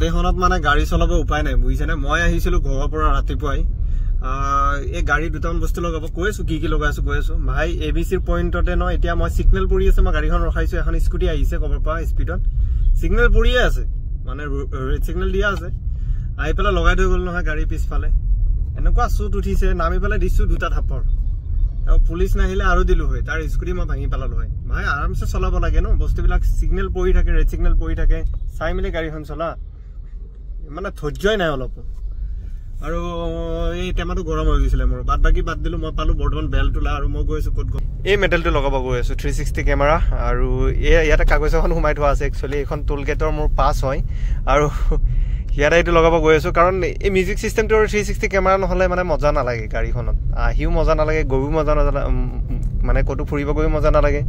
গাড়ীখনত মানে গাড়ী চলাব উপায় নাই বুজিছেনে মই আহিছিলো ঘৰৰ পৰা ৰাতিপুৱাই এই গাড়ী দুটামান বস্তু লগাব কৈছো কি কি লগাইছো কৈছো ভাই এবিসিৰ পইণ্টতে ন এতিয়া মই সিগনেল পৰি আছে মই গাড়ীখন ৰখাইছো এখন স্কুটি আহিছে কবৰ পৰা স্পিডত সিগনেল পৰিয়ে আছে মানে ৰেড সিগনেল দিয়া আছে আহি পেলাই লগাই থৈ গ'ল নহয় গাড়ী পিছফালে এনেকুৱা চুট উঠিছে নামি পেলাই দিছো দুটা থাপৰ আৰু পুলিচ নাহিলে আৰু দিলো হয় তাৰ স্কুটি মই ভাঙি পেলালো হয় ভাই আৰামছে চলাব লাগে ন বস্তুবিলাক সিগনেল পৰি থাকে ৰেড সিগনেল পৰি থাকে চাই মিলি গাড়ীখন চলা মানে ধৈৰ্যই নাই অলপ আৰু এই টেমাটো গৰম হৈ গৈছিলে মোৰ বাদ দিলো মই পালো বৰ্তমান বেলটোলা আৰু মই গৈছো ক'ত এই মেটেলটো লগাব গৈ আছো 360 কেমেৰা আৰু ইয়াতে কাগজ এখন সোমাই থোৱা আছে একচুৱেলি এখন টোল গেটৰ মোৰ পাছ হয় আৰু ইয়াতে এইটো লগাব গৈ আছো কাৰণ এই মিউজিক সিস্টেমটো 360 কেমেৰা নহলে মানে মজা নালাগে গাড়ীখনত আহিও মজা নালাগে গৈও মজা নালাগে মানে ক'তো ফুৰিব গৈও মজা নালাগে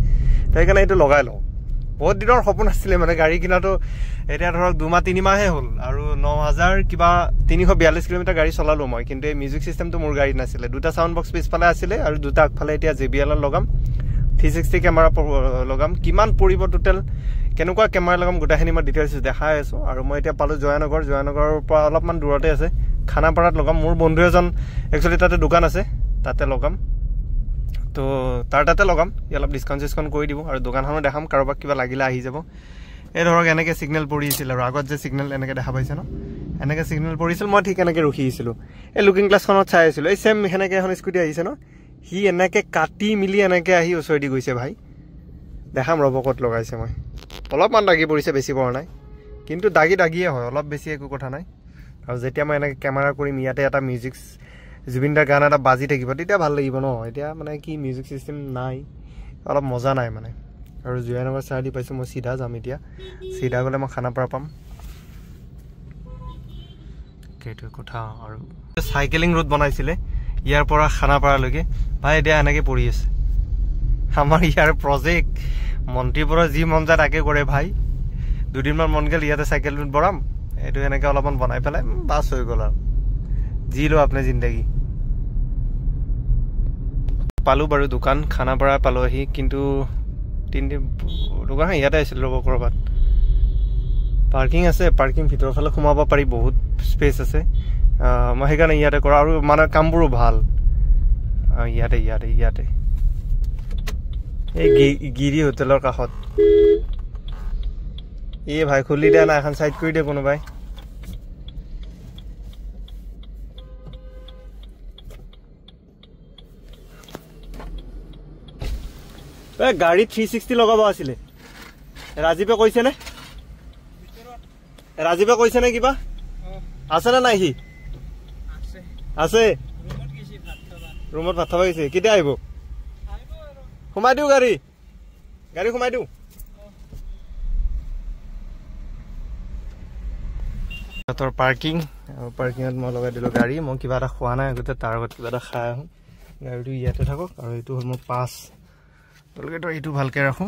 সেইকাৰণে এইটো লগাই লওঁ বহুত দিনৰ সপোন আছিলে মানে গাড়ী কিনাটো এতিয়া ধৰক 2 মাহ 3 মাহে হ'ল আৰু 9000 কিবা 342 কিলোমিটাৰ গাড়ী চলালো মই কিন্তু এই মিউজিক সিস্টেমটো মোৰ গাড়ীত নাছিলে দুটা সাউন্ড বক্স পিছফালে আছিলে আৰু দুটা আগফালে এতিয়া JBL লগাম 360 কেমেৰা লগাম কিমান পৰিব টোটেল কেনেকুৱা কেমেৰা লগাম গোটাখিনি মই ডিটেইলছ দেখাই আছো আৰু মই এতিয়া পালো জয়নগৰৰ পৰা অলপমান দূৰতে আছে খানাপাৰাত লগাম মোৰ বন্ধু এজন একচুৱেলি তাতে দোকান আছে তাতে লগাম তো তাৰ তাতে লগাম অলপ ডিসকাউন্ট কৰি দিব আৰু দোকানখনো দেখাম কাৰোবাক কিবা লাগিলে আহি যাব এই ধৰক এনেকে সিগনেল পৰিছিল আৰু আগত যে সিগনেল এনেকে দেখা পাইছে ন এনেকে সিগনেল পৰিছিল মই ঠিক এনেকে ৰখিছিলো এই লুকিং গ্লাছখনত চাই আছিলো এই সেম হেনেকে এখন স্কুটি আহিছে ন হি এনেকে কাটি মিলি এনেকে আহি ওচৰদি গৈছে ভাই দেখাম ৰবকত লগাইছে মই অলপমান দাগি পৰিছে বেছি পৰা নাই কিন্তু দাগিয়ে হয় অলপ বেছি একো কথা নাই আৰু যেতিয়া মই এনেকে কেমেৰা কৰিম ইয়াতে এটা মিউজিক জুবিনদাৰ গান এটা বাজি থাকিব তেতিয়া ভাল লাগিব ন এতিয়া মানে কি মিউজিক সিস্টেম নাই অলপ মজা নাই মানে আৰু জয়নগৰ চাইডি পাইছো মই সিধা যাম এতিয়া সিধা গলে মই খানাপাৰা পাম কেটো কথা আৰু সাইকেলিং ৰুট বনাইছিলে ইয়াৰ পৰা খানাপাৰালৈকে ভাই এতিয়া এনেকে পৰি আছে আমাৰ ইয়াৰ প্ৰজেক্ট মন্ত্ৰীপুৰৰ যি মন যায় তাকে কৰে ভাই দুদিনমান মন গেল ইয়াতে সাইকেল ৰুট বনাম এইটো এনেকে অলপমান বনাই পেলাই বাস হৈ গ'ল আৰু जी लो अपने जिंदगी पालू बारू दुकान खानापारा पालो ही किंतु तीन दुकान ইয়াতে আছিল ৰব কৰবাত পাৰ্কিং আছে পাৰ্কিং ভিতৰ ফালে সোমাব পাৰি বহুত স্পেস আছে মই হেকানে ইয়াতে কৰা আৰু মানে কামবোৰ ভাল ইয়াতে এই গিৰি হোটেলৰ কাষত এই ভাই খুলি দিয়া না এখন সাইড কৰি দে কোনো ভাই গাড়ী 360 লগাব আছিলে ৰাজীবে কৈছে নে কিবা আছে না নাই হি আছে ৰুমত ভাত খাব গৈছে কেতিয়া আহিব সোমাই দিও গাড়ী সোমাই দিও তোৰ পাৰ্কিংত মই লগাই দিলো গাড়ী মই কিবা এটা খোৱা নাই আগতে তাৰ আগত কিবা এটা খাই আহোঁ গাড়ীটো ইয়াতে থাকক আৰু এইটো হ'ল মোৰ পাছ তলকে তো এইটো ভালকে ৰাখো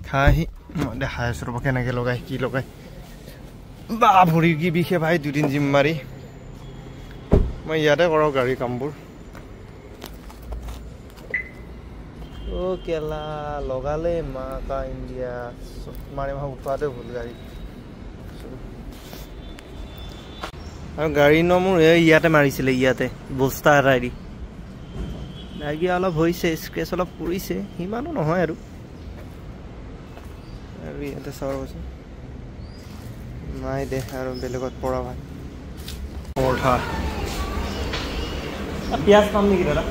খাই মই দেখাই আছো ৰব কেনেকে লগাই কি লগাই বা ভৰি কি বিখে ভাই দুদিন জিম মাৰি মই ইয়াতে কৰো গাড়ী কামবোৰ ও কেলা লগালে মা কা ইণ্ডিয়া মাৰে মা উঠোৱাতে ভুল গাড়ী আৰু গাড়ী নম্বৰ ইয়াতে মাৰিছিলে ইয়াতে বস্তা এৰাই দি লাগি অলপ হৈছে স্ক্ৰেচ অলপ পৰিছে হিমানো নহয় আৰু ইয়াতে চাব আছে নাই দেখা আৰু বেলেগত পৰা ভাই পৰঠা পিয়াজ পাম নেকি দাদা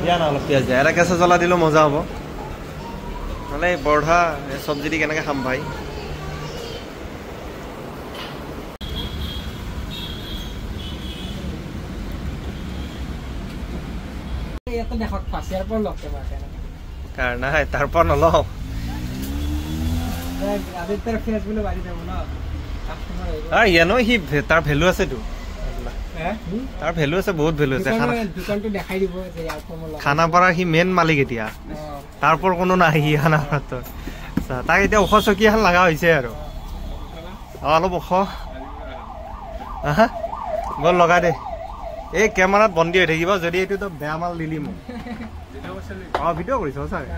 দিয়া না অলপ পিয়াজ দিয়া এটা কেঁচা জ্বলা দিলেও মজা হ'ব নহ'লে পৰঠা চব্জি দি কেনেকৈ খাম ভাই নাই তাৰ পৰা নলওঁ ইয়ানো সি তাৰ ভেলু আছেতো তাৰ ভেলু আছে বহুত ভেলু আছে খানাপাৰাৰ সি মেইন মালিক এতিয়া তাৰ পৰা কোনো নাই সি খানাপাৰাত তাক এতিয়া ওখ চকী এখন লগা হৈছে আৰু অলপ ওখ গ'ল লগাই দে এই কেমেৰাত বন্দী হৈ থাকিব যদি এইটো বেয়া মাল দিলি মোক ভিডিঅ' কৰিছ সঁচাকে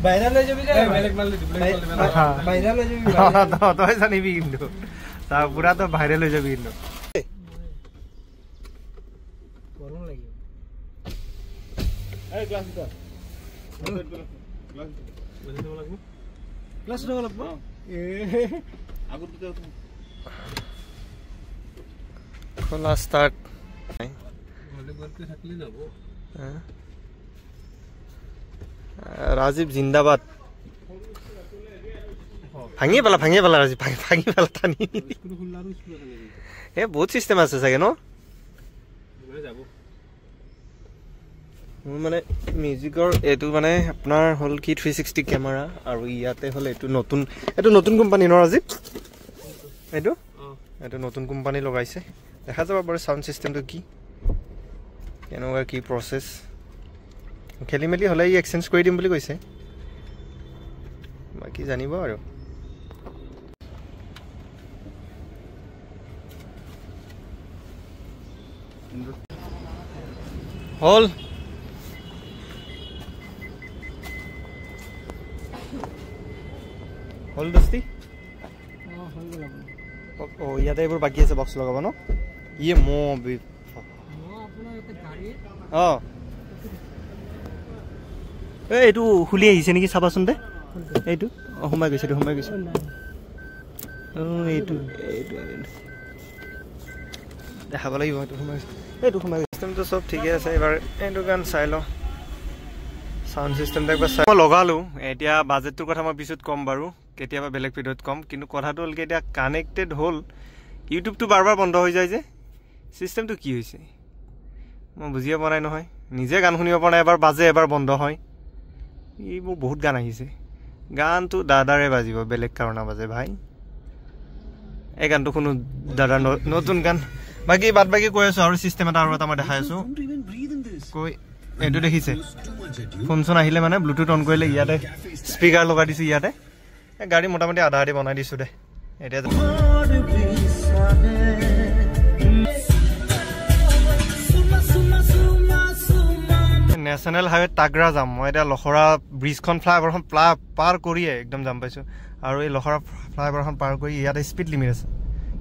ভাইরাল হয়ে যাবি রে বেলেগ মাল ভাইরাল হয়ে যাবি তই জানিবি কিন্তু তা পুরা তো ভাইরাল হয়ে যাবি কিন্তু গরম লাগিব এই গ্লাস দা গ্লাস দাও লাগবো আগত দিতে খোলা স্টার্ট গলে গলতে থাকলে যাব राजीव जिंदाबाद भांगी वाला राजीव भांगी वाला थानी ए बहुत सिस्टम আছে সাগে ন যাব মানে মিউজিকৰ এটো মানে আপোনাৰ হল কি 360 ক্যামেৰা আৰু ইয়াতে হল এটো নতুন কোম্পানী ন ৰাজীৱ এটো নতুন কোম্পানী লগাইছে দেখা যাব বাৰু সাউন্ড সিস্টেমটো কি কেনেকুৱা কি প্ৰসেস খেলি মেলি হলে ই এক্সচেঞ্জ কৰি দিম বুলি কৈছে বাকি জানিব আৰু হল দস্তি ও ইয়াতে এইবোৰ বাকি আছে বক্স লগাব ন ইয়ে মো আপোনাৰ এটা গাড়ী এইটো খুলি আহিছে নেকি চাবাচোন দে এইটো সোমাই গৈছে এইটো দেখাব লাগিব এইটো সোমাই চিষ্টেমটো চব ঠিকে আছে এবাৰ এইটো গান চাই লওঁ সাউন্ড সিস্টেমটো একবাৰ চাই লগালো এতিয়া বাজেটটোৰ কথা মই পিছত কম বাৰু কেতিয়াবা বেলেগ ভিডিঅ'ত কম কিন্তু কথাটো হ'ল কি এতিয়া কানেক্টেড হ'ল ইউটিউবটো বাৰবাৰ বন্ধ হৈ যায় যে চিষ্টেমটো কি হৈছে মই বুজিয়ে পোৱা নাই নহয় নিজে গান শুনিব পৰা নাই এবাৰ বাজে এবাৰ বন্ধ হয় এইবোৰ বহুত গান আহিছে গানটো দাদাৰে বাজিব বেলেগ কাৰণ বাজে ভাই এই গানটো শুনো দাদাৰ নতুন গান বাকি কৈ আছো আৰু সিস্টেম এটা আৰু এটা মই দেখাই আছো কৈ এইটো দেখিছে ফোন আহিলে মানে ব্লুটুথ অন কৰিলে ইয়াতে স্পিকাৰ লগাই দিছো ইয়াতে গাড়ী মোটামুটি আধা আধি বনাই দিছো দে এতিয়া নেশনেল হাইৱে টাগৰা যাম মই এতিয়া লখৰা ব্ৰিজখন ফ্লাইঅভাৰখন পাৰ কৰিয়ে একদম যাম পাইছো আৰু এই লখৰা ফ্লাইঅভাৰখন পাৰ কৰি ইয়াতে স্পীড লিমিট আছে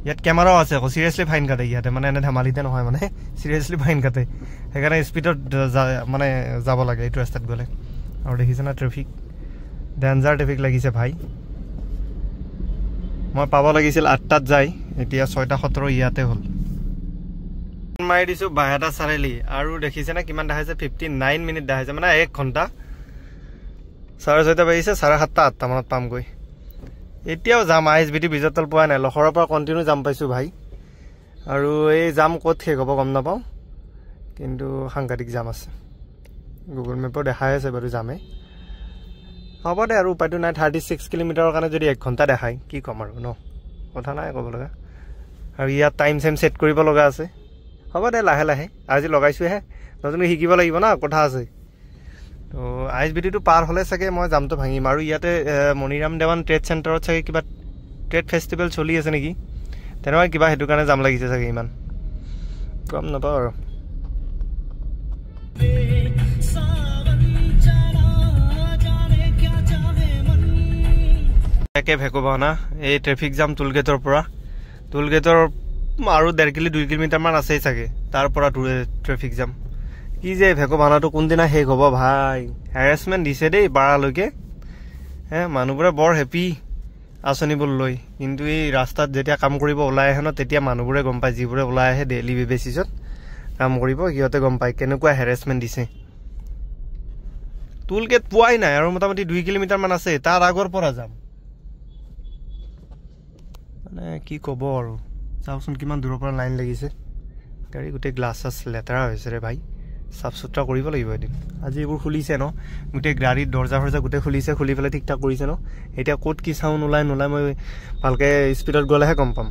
ইয়াত কেমেৰাও আছে আকৌ চিৰিয়াছলি ফাইন কাটে ইয়াতে মানে এনে ধেমালিতে নহয় মানে চিৰিয়াছলি ফাইন কাটে সেইকাৰণে স্পীডত মানে যাব লাগে এইটো ৰাস্তাত গ'লে আৰু দেখিছে না ট্ৰেফিক ডেঞ্জাৰ ট্ৰেফিক লাগিছে ভাই মই পাব লাগিছিল 8টাত যাই এতিয়া 6:17 ইয়াতে হ'ল মাৰি দিছো 22টা চাৰিলি আৰু দেখিছে না কিমান দেখাইছে 59 মিনিট দেখাইছে মানে 1 ঘণ্টা 6:30 বাজিছে 7:30 8টা মানত পামগৈ এতিয়াও যাম আইএসবিটি বিজতল পোৱা নাই লখৰাৰ পৰা কন্টিনিউ যাম পাইছো ভাই আৰু এই যাম ক'ত শেষ হ'ব গম নাপাওঁ কিন্তু সাংঘাতিক যাম আছে গুগল মেপৰ দেখাই আছে বাৰু যামে হ'ব দে আৰু উপায়টো নাই 36 কিলোমিটাৰৰ কাৰণে যদি 1 ঘণ্টা দেখাই কি কম আৰু ন কথা নাই ক'ব লগা আৰু ইয়াত টাইম সেট কৰিব লগা আছে হ'ব দে লাহে লাহে আজি লগাইছোহে নতুনকৈ শিকিব লাগিব না কথা আছে তো আইএসবিটিটো পাৰ হ'লে চাগে মই যামটো ভাঙিম আৰু ইয়াতে মনিৰাম দেৱান ট্ৰেড চেণ্টাৰত চাগে কিবা ট্ৰেড ফেষ্টিভেল চলি আছে নেকি তেনেকুৱা কিবা সেইটো কাৰণে যাম লাগিছে চাগে ইমান গম নাপাওঁ আৰু একে ভেকোভানা এই ট্ৰেফিক জাম টুলগেটৰ পৰা টুলগেটৰ আৰু 1.5 কিলো 2 কিলোমিটাৰমান আছেই চাগে তাৰ পৰা ট্ৰেফিক জাম কি যে ভেকোভানাটো কোনদিনা শেষ হ'ব ভাই হেৰাসমেণ্ট দিছে দেই বাৰালৈকে মানুহবোৰে বৰ হেপী আঁচনিবোৰ লৈ কিন্তু এই ৰাস্তাত যেতিয়া কাম কৰিব ওলাই আহে ন তেতিয়া মানুহবোৰে গম পায় যিবোৰে ওলাই আহে ডেইলি বেচিছত কাম কৰিব সিহঁতে গম পায় কেনেকুৱা হেৰাসমেণ্ট দিছে টুলগেট পোৱাই নাই আৰু মোটামুটি 2 কিলোমিটাৰমান আছে তাৰ আগৰ পৰা যাম মানে কি ক'ব আৰু চাওকচোন কিমান দূৰৰ পৰা লাইন লাগিছে গাড়ী গোটেই গ্লাছ চাছ লেতেৰা হৈছে ৰে ভাই সাফ সুতৰা কৰিব লাগিব এদিন আজি এইবোৰ খুলিছে ন গোটেই গাড়ীৰ দৰ্জা গোটেই খুলিছে খুলি পেলাই ঠিক ঠাক কৰিছে ন এতিয়া ক'ত কি চাউণ্ড নোলায় মই ভালকৈ স্পীডত গ'লেহে গম পাম